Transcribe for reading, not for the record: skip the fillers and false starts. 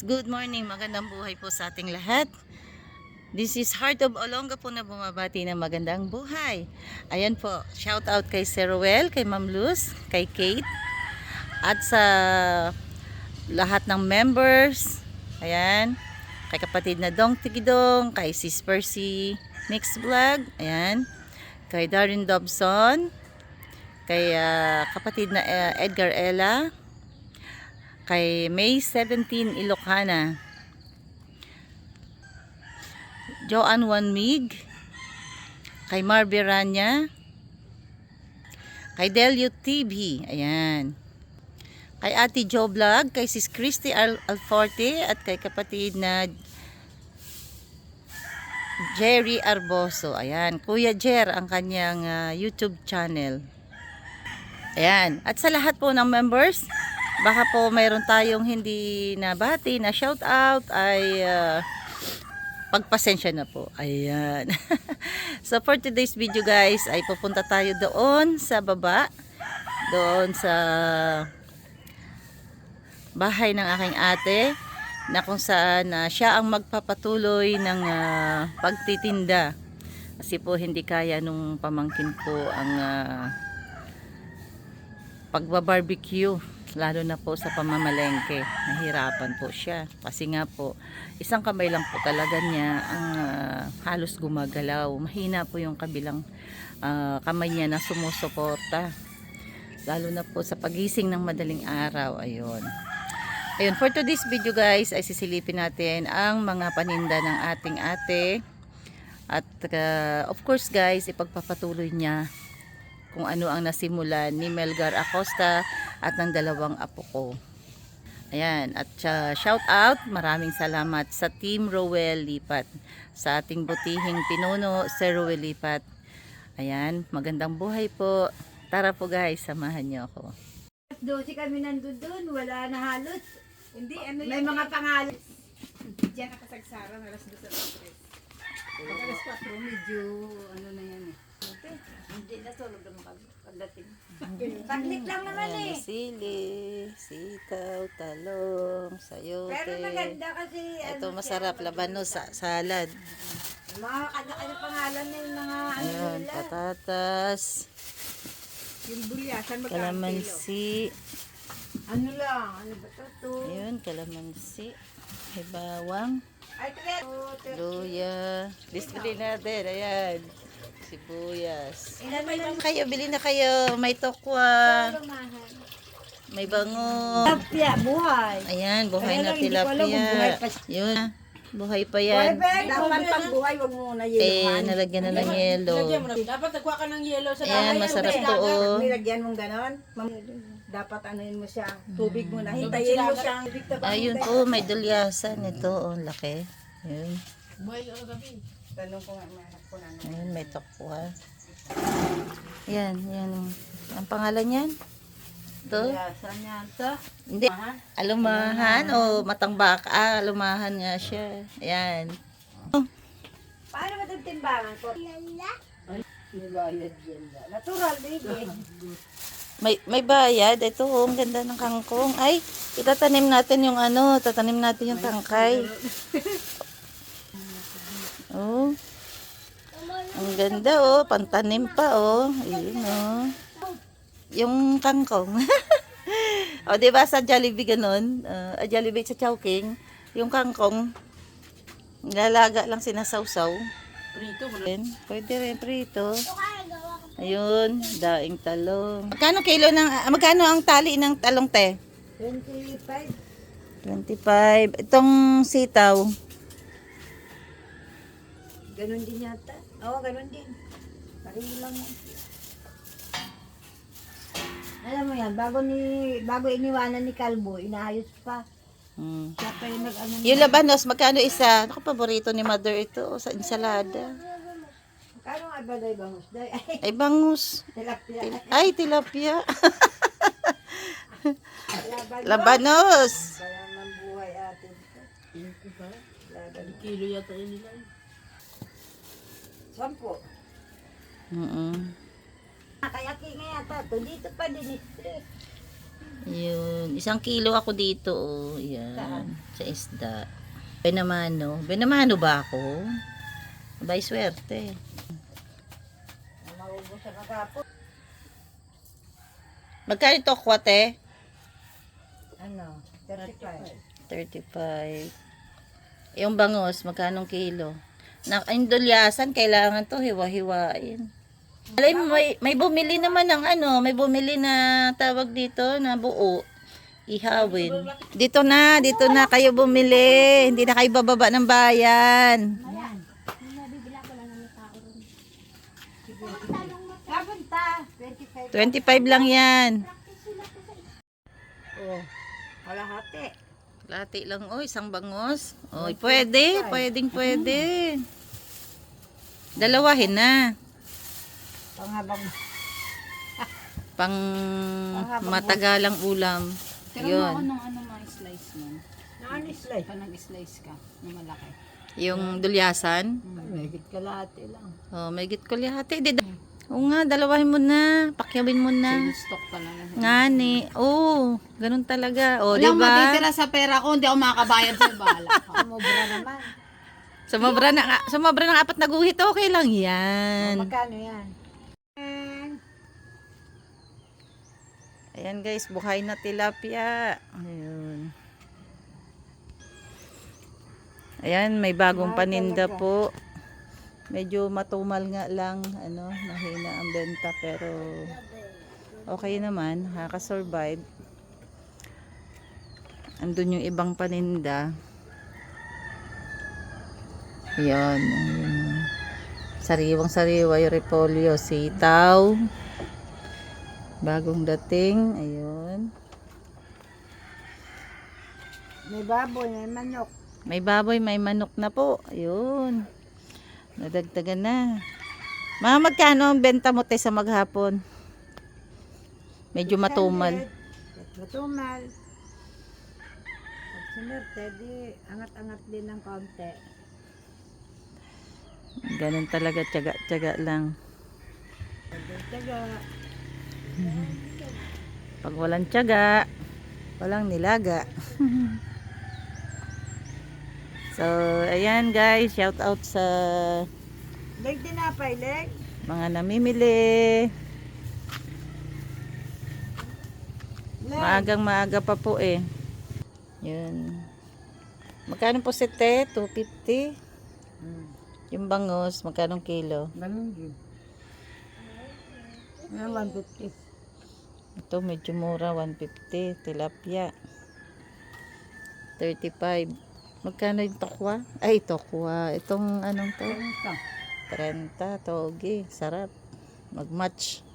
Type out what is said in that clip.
Good morning, magandang buhay po sa ating lahat. This is Heart of Olonga po na bumabati ng magandang buhay. Ayan po, shout out kay Sir Ruel, kay Ma'am Luz, kay Kate, at sa lahat ng members. Ayan, kay kapatid na Dong Tigidong, kay Sis Percy Mix Vlog, ayan, kay Darren Dobson, kay kapatid na Edgar Ella, kay May 17 Ilocana, Joanne Wanmig, kay Marby Rania, kay Delio TV, ayan, kay Ate Jo Vlog, kay Sis Christy Alforte, at kay kapatid na Jerry Arboso, ayan, Kuya Jer ang kanyang YouTube channel, ayan, at sa lahat po ng members, baka po mayroon tayong hindi nabati na shout out ay pagpasensya na po. Ayan. So for today's video guys ay pupunta tayo doon sa baba, doon sa bahay ng aking ate na kung saan siya ang magpapatuloy ng pagtitinda kasi po hindi kaya nung pamangkin ko ang pagbabarbecue, lalo na po sa pamamalengke. Nahirapan po siya kasi nga po isang kamay lang po talaga niya ang halos gumagalaw. Mahina po yung kabilang kamay niya na sumusuporta, lalo na po sa pagising ng madaling araw. Ayun, for today's video guys ay sisilipin natin ang mga paninda ng ating ate at of course guys ipagpapatuloy niya kung ano ang nasimulan ni Melgar Acosta at ng dalawang apo ko. Ayan, at shout out, maraming salamat sa Team Rowell Lipat, sa ating butihing pinuno, Sir Rowell Lipat. Ayan, magandang buhay po. Tara po guys, samahan niyo ako. 12 kami nandun doon, wala na halos. Hindi, ano May mga pangalan. Diyan nakasagsaran, alas 2 sa 3. Pag alas 4, medyo ano na yan eh. Hindi na tulog ang pagdating. Saglit lang naman Ayan, eh. sili, sitaw, talong, sayote. Pero maganda kasi Ito ano masarap, labanos, salad. siya, mga kanya-kanya pangalan na yung mga ano Ayan, nila. patatas, Yung bulyasan, magkano kilo? kalamansi. Ano lang, ano ba ito? Ayun, kalamansi, may bawang, Ay, ito. luya, display natin, ayan, sibuyas. Ilan na lang Kayo, bili na kayo, may tokwa, lumahan. may bango. Tapya, buhay. Ayan, buhay Kaya na lang, hindi ko alam kung buhay tilapia. pa siya. Yun, buhay pa yan. Dapat pag buhay, wag mo na Eh, nalagyan na ng yelo. Lagyan mo na. Dapat nagkuha ka ng yellow sa Ayan, masarap to oh. Nilagyan mong ganon. Dapat anuin mo siya. Tubig mo na. Hintayin mo siyang. Ayun po, may dulyasan. Ito, oh, laki. Ayun, buhay ka gabi. Tanong ko nga anak ko na. ayun, may tokwa. Yan, yan. Ang pangalan yan? Ito? Saan yan to? Hindi. Alumahan o matangbak. Alumahan nga siya. Ayan. Paano ba itong timbangan ko? Nibayad yan. Natural, baby. May bayad. Ito, oh, ang ganda ng kangkong. Ay, itatanim natin yung ano, tatanim natin yung tangkay. Oh. Ang ganda, oh. Pantanim pa, oh. Ayun, oh. Yung kangkong. O, diba sa Jollibee ganun? Jollibee sa Chowking, yung kangkong, nilalaga lang sinasawsaw. Prito mo na. Pwede rin prito. Ayun, daing talong. Magkano ang tali ng talong, te? 25. 25. Itong sitaw, Ganon din yata. Oo, ganon din. Pareho lang yan. Alam mo yan, bago iniwanan ni Calvo, inaayos pa. Siya pa yung nag-ano. yung labanos, magkano isa? Ako, paborito ni mother ito, sa ensalada. Kano nga ba dahi bangus? Ay, bangus. Tilapia. Ay, tilapia. Laban. Labanos. Kaya man buhay atin. Laban. Kilo yata yun nila. 10. Mm-mm. Kaya kinga yata to. Dito pa din ito. Yun. 1 kilo ako dito. Oh. Yan. Sa isda. Benamano. Benamano ba ako? Abay, swerte. Maubos sa kagapon. Magkano ito, kwate? Ano? 35. 35. Yung bangos, magkano kilo? Yung dulyasan, kailangan to hiwa-hiwain. Alay, may bumili naman ng ano, may bumili na tawag dito na buo. Ihawin. Dito na kayo bumili. Hindi na kayo bababa ng bayan. Ayan. Kapunta. 25. 25 lang yan. Oh. Kalahati. Lati lang, oh, isang bangos. Oh, pwede, pwede. Dalawahin na. Panghabang. Pang matagalang ulam. Yun. ng ano ma-slice mo. Naan-slice. Pa nag-slice ka na malaki. Yung dulyasan. Mahigit kalahati lang. Oh, may git ko lihati. Oo nga, dalawahin mo na. Pakyawin mo na. Stock talaga. Ngani. Oo, ganun talaga. O, Walang diba? matitira sa pera ko, hindi ako makakabayad sa bala. Mubra naman. Sumobra ng 4 na guhit, okay lang yan. Magkano yan? Ayan guys, buhay na tilapia. Ayun. Ayan, may bagong paninda po. Medyo matumal nga lang, ano, mahina ang benta pero okay naman, nakaka-survive. Andun yung ibang paninda. Ayan, ayun. Sariwang-sariwa yung repolyo, sitaw. Bagong dating, ayun. May baboy, may manok. May baboy, may manok na po. Ayun. Nadagdagan na. Mga magkano ang benta mo tayo sa maghapon? Medyo matumal. Matumal. Pag sinerte, di angat-angat din ng kaunti. Ganun talaga, tiyaga-tiyaga lang. Taga. Pag walang tiyaga, walang nilaga. So, ayan guys, shout out sa Leg tinapay, leg. mga namimili. Maagang maaga pa po eh. Yun. Magkano po sete? 250. Yung bangos, magkano kilo? Ganun din. Ano, 150. Ito medyo mura, 150. Tilapia. 35. Magkano yung tokwa? Ay, tokwa. Itong anong to? 30. Togi. Sarap. Mag-match.